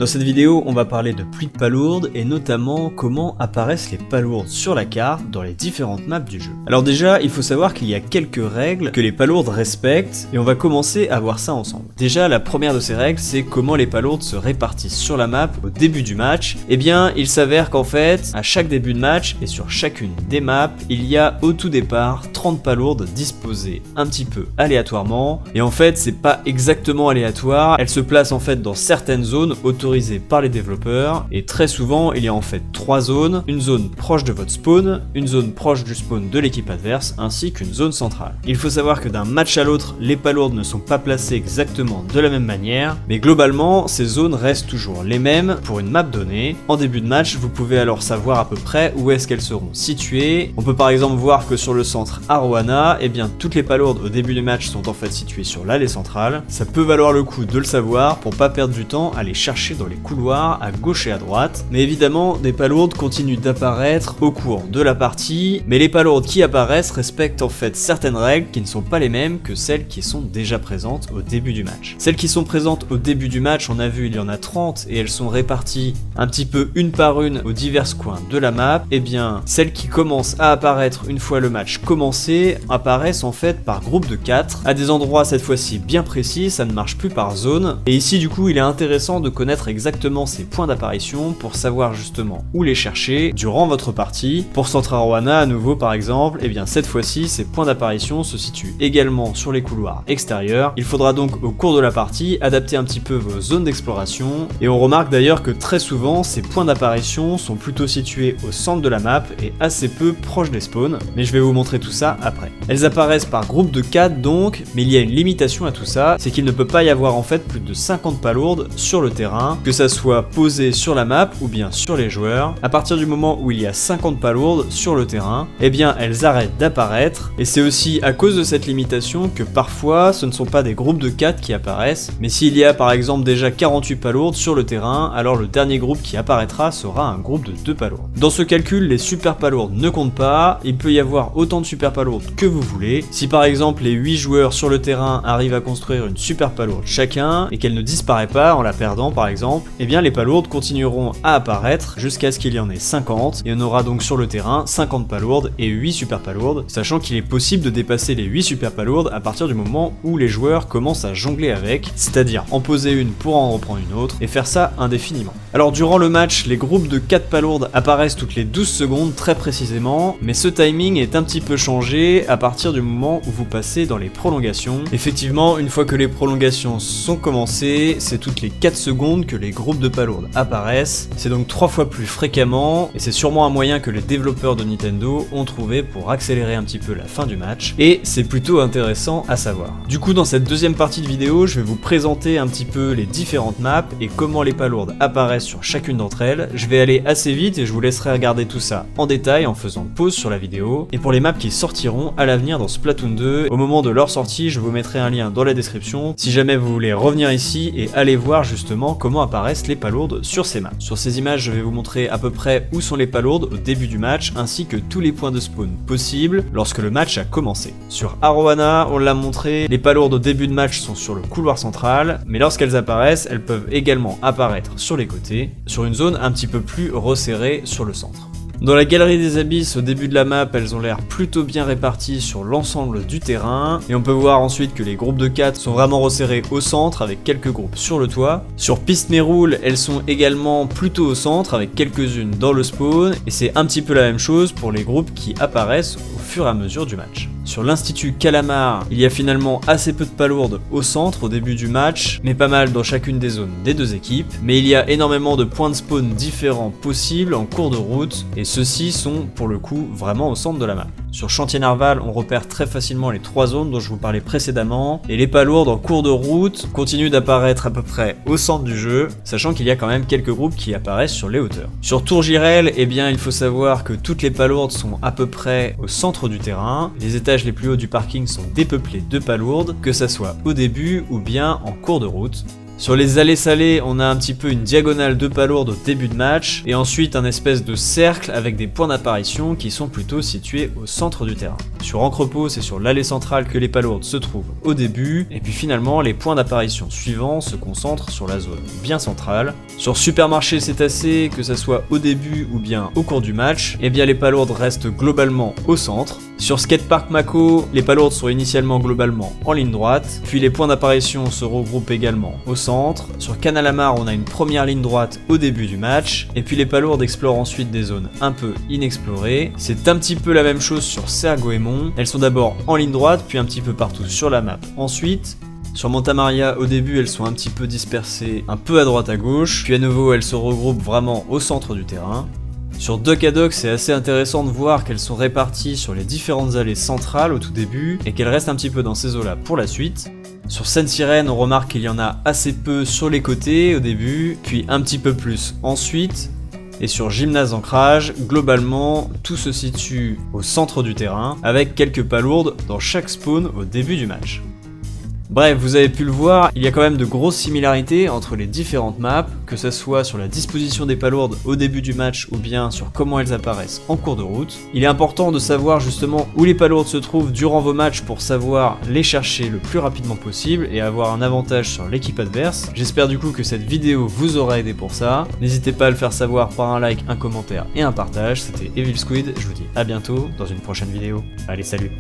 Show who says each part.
Speaker 1: Dans cette vidéo, on va parler de pluies de palourdes et notamment comment apparaissent les palourdes sur la carte dans les différentes maps du jeu. Alors déjà, il faut savoir qu'il y a quelques règles que les palourdes respectent et on va commencer à voir ça ensemble. Déjà, la première de ces règles, c'est comment les palourdes se répartissent sur la map au début du match. Eh bien, il s'avère qu'en fait, à chaque début de match et sur chacune des maps, il y a au tout départ 30 palourdes disposées un petit peu aléatoirement. Et en fait, c'est pas exactement aléatoire, elles se placent en fait dans certaines zones autorisées par les développeurs, et très souvent il y a en fait 3 zones, une zone proche de votre spawn, une zone proche du spawn de l'équipe adverse, ainsi qu'une zone centrale. Il faut savoir que d'un match à l'autre, les palourdes ne sont pas placées exactement de la même manière, mais globalement ces zones restent toujours les mêmes pour une map donnée. En début de match, vous pouvez alors savoir à peu près où est-ce qu'elles seront situées. On peut par exemple voir que sur le centre Arowana, eh bien toutes les palourdes au début du match sont en fait situées sur l'allée centrale. Ça peut valoir le coup de le savoir pour pas perdre du temps à les chercher dans les couloirs à gauche et à droite. Mais évidemment, des palourdes continuent d'apparaître au cours de la partie, mais les palourdes qui apparaissent respectent en fait certaines règles qui ne sont pas les mêmes que celles qui sont déjà présentes au début du match. Celles qui sont présentes au début du match, on a vu, il y en a 30 et elles sont réparties un petit peu une par une aux divers coins de la map. Et bien, celles qui commencent à apparaître une fois le match commencé apparaissent en fait par groupe de 4 à des endroits cette fois-ci bien précis, ça ne marche plus par zone. Et ici du coup, il est intéressant de connaître exactement ces points d'apparition pour savoir justement où les chercher durant votre partie. Pour Centre Arowana à nouveau par exemple, et bien cette fois-ci ces points d'apparition se situent également sur les couloirs extérieurs. Il faudra donc au cours de la partie adapter un petit peu vos zones d'exploration, et on remarque d'ailleurs que très souvent ces points d'apparition sont plutôt situés au centre de la map et assez peu proches des spawns, mais je vais vous montrer tout ça après. Elles apparaissent par groupe de 4 donc, mais il y a une limitation à tout ça, c'est qu'il ne peut pas y avoir en fait plus de 50 palourdes sur le terrain, que ça soit posé sur la map ou bien sur les joueurs. À partir du moment où il y a 50 palourdes sur le terrain, eh bien elles arrêtent d'apparaître, et c'est aussi à cause de cette limitation que parfois ce ne sont pas des groupes de 4 qui apparaissent, mais s'il y a par exemple déjà 48 palourdes sur le terrain, alors le dernier groupe qui apparaîtra sera un groupe de 2 palourdes. Dans ce calcul, les super palourdes ne comptent pas, il peut y avoir autant de super palourdes que vous voulez. Si par exemple les 8 joueurs sur le terrain arrivent à construire une super palourde chacun, et qu'elle ne disparaît pas en la perdant par exemple, eh bien les palourdes continueront à apparaître jusqu'à ce qu'il y en ait 50, et on aura donc sur le terrain 50 palourdes et 8 super palourdes, sachant qu'il est possible de dépasser les 8 super palourdes à partir du moment où les joueurs commencent à jongler avec, c'est-à-dire en poser une pour en reprendre une autre, et faire ça indéfiniment. Alors durant le match, les groupes de 4 palourdes apparaissent toutes les 12 secondes très précisément, mais ce timing est un petit peu changé à partir du moment où vous passez dans les prolongations. Effectivement, une fois que les prolongations sont commencées, c'est toutes les 4 secondes que les groupes de palourdes apparaissent, c'est donc 3 fois plus fréquemment, et c'est sûrement un moyen que les développeurs de Nintendo ont trouvé pour accélérer un petit peu la fin du match, et c'est plutôt intéressant à savoir. Du coup, dans cette deuxième partie de vidéo, je vais vous présenter un petit peu les différentes maps et comment les palourdes apparaissent sur chacune d'entre elles. Je vais aller assez vite et je vous laisserai regarder tout ça en détail en faisant pause sur la vidéo. Et pour les maps qui sortiront à l'avenir dans Splatoon 2, au moment de leur sortie, je vous mettrai un lien dans la description si jamais vous voulez revenir ici et aller voir justement comment apparaissent les palourdes sur ces maps. Sur ces images, je vais vous montrer à peu près où sont les palourdes au début du match, ainsi que tous les points de spawn possibles lorsque le match a commencé. Sur Arowana, on l'a montré, les palourdes au début de match sont sur le couloir central, mais lorsqu'elles apparaissent, elles peuvent également apparaître sur les côtés, sur une zone un petit peu plus resserrée sur le centre. Dans la galerie des abysses, au début de la map, elles ont l'air plutôt bien réparties sur l'ensemble du terrain, et on peut voir ensuite que les groupes de 4 sont vraiment resserrés au centre avec quelques groupes sur le toit. Sur Piste Méroule, elles sont également plutôt au centre avec quelques-unes dans le spawn, et c'est un petit peu la même chose pour les groupes qui apparaissent au fur et à mesure du match. Sur l'Institut Calamar, il y a finalement assez peu de palourdes au centre au début du match, mais pas mal dans chacune des zones des deux équipes, mais il y a énormément de points de spawn différents possibles en cours de route, et ceux-ci sont pour le coup vraiment au centre de la map. Sur Chantier Narval, on repère très facilement les 3 zones dont je vous parlais précédemment, et les palourdes en cours de route continuent d'apparaître à peu près au centre du jeu, sachant qu'il y a quand même quelques groupes qui apparaissent sur les hauteurs. Sur Tour Girel, eh bien il faut savoir que toutes les palourdes sont à peu près au centre du terrain, les étages les plus hauts du parking sont dépeuplés de palourdes, que ça soit au début ou bien en cours de route. Sur les allées salées, on a un petit peu une diagonale de palourdes au début de match, et ensuite un espèce de cercle avec des points d'apparition qui sont plutôt situés au centre du terrain. Sur Encrepos, c'est sur l'allée centrale que les palourdes se trouvent au début, et puis finalement les points d'apparition suivants se concentrent sur la zone bien centrale. Sur Supermarché Cétacé, que ça soit au début ou bien au cours du match, eh bien les palourdes restent globalement au centre. Sur Skatepark Mako, les palourdes sont initialement globalement en ligne droite, puis les points d'apparition se regroupent également au centre. Sur Canalamar, on a une première ligne droite au début du match, et puis les palourdes explorent ensuite des zones un peu inexplorées. C'est un petit peu la même chose sur Serre-Goémon, elles sont d'abord en ligne droite, puis un petit peu partout sur la map ensuite. Sur Montamaria, au début, elles sont un petit peu dispersées, un peu à droite à gauche, puis à nouveau, elles se regroupent vraiment au centre du terrain. Sur Duck à Duck, c'est assez intéressant de voir qu'elles sont réparties sur les différentes allées centrales au tout début, et qu'elles restent un petit peu dans ces eaux-là pour la suite. Sur Seine-Sirène, on remarque qu'il y en a assez peu sur les côtés au début, puis un petit peu plus ensuite. Et sur Gymnase Ancrage, globalement, tout se situe au centre du terrain, avec quelques palourdes dans chaque spawn au début du match. Bref, vous avez pu le voir, il y a quand même de grosses similarités entre les différentes maps, que ce soit sur la disposition des palourdes au début du match ou bien sur comment elles apparaissent en cours de route. Il est important de savoir justement où les palourdes se trouvent durant vos matchs pour savoir les chercher le plus rapidement possible et avoir un avantage sur l'équipe adverse. J'espère du coup que cette vidéo vous aura aidé pour ça. N'hésitez pas à le faire savoir par un like, un commentaire et un partage. C'était Evil Squid, je vous dis à bientôt dans une prochaine vidéo. Allez, salut!